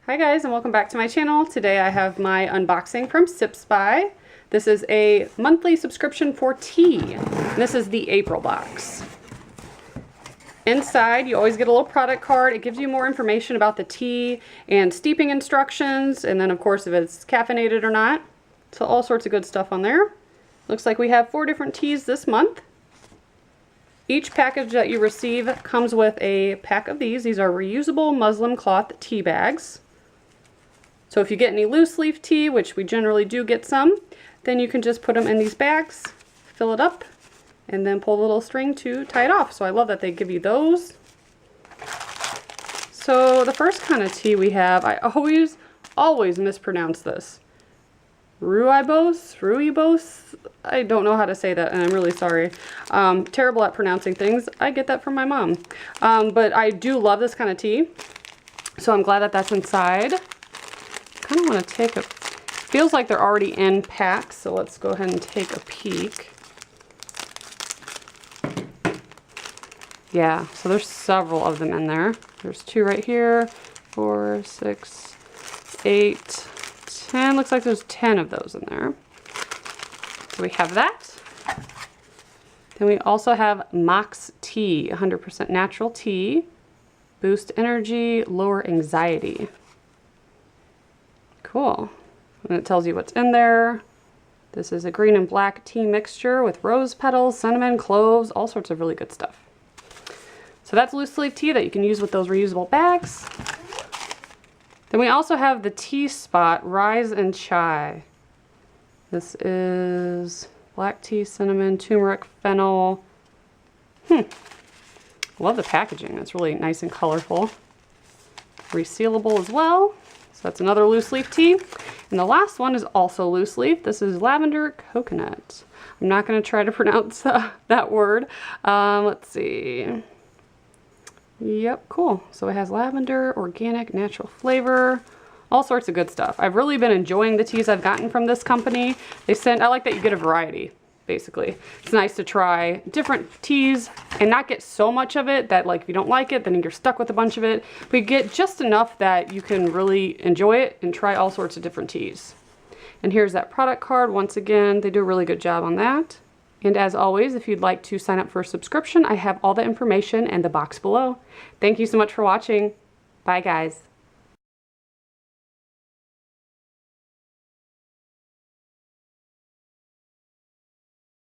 Hi guys, and welcome back to my channel. Today I have my unboxing from Sip Spy. This is a monthly subscription for tea. And this is the April box. Inside you always get a little product card. It gives you more information about the tea and steeping instructions, and then of course if it's caffeinated or not. So all sorts of good stuff on there. Looks like we have 4 different teas this month. Each package that you receive comes with a pack of these. These are reusable muslin cloth tea bags. So if you get any loose leaf tea, which we generally do get some, then you can just put them in these bags, fill it up, and then pull the little string to tie it off. So I love that they give you those. So the first kind of tea we have, I always mispronounce this. Rooibos? I don't know how to say that, and I'm really sorry. Terrible at pronouncing things. I get that from my mom. But I do love this kind of tea. So I'm glad that that's inside. I kind of want to take a, feels like they're already in packs, so let's go ahead and take a peek. Yeah, so there's several of them in there. There's 2 right here, 4, 6, 8, 10. Looks like there's 10 of those in there. So we have that. Then we also have Moxtea, 100% natural tea. Boost energy, lower anxiety. Cool. And it tells you what's in there. This is a green and black tea mixture with rose petals, cinnamon, cloves, all sorts of really good stuff. So that's loose leaf tea that you can use with those reusable bags. Then we also have the Tea Spot Rise and Chai. This is black tea, cinnamon, turmeric, fennel. I love the packaging. It's really nice and colorful. Resealable as well. So that's another loose leaf tea. And the last one is also loose leaf. This is Lavender Coconut. I'm not going to try to pronounce that word. Let's see. Yep, cool. So it has lavender, organic, natural flavor, all sorts of good stuff. I've really been enjoying the teas I've gotten from this company. I like that you get a variety, basically. It's nice to try different teas and not get so much of it that, like, if you don't like it, then you're stuck with a bunch of it. But you get just enough that you can really enjoy it and try all sorts of different teas. And here's that product card. Once again, they do a really good job on that. And as always, if you'd like to sign up for a subscription, I have all the information in the box below. Thank you so much for watching. Bye, guys.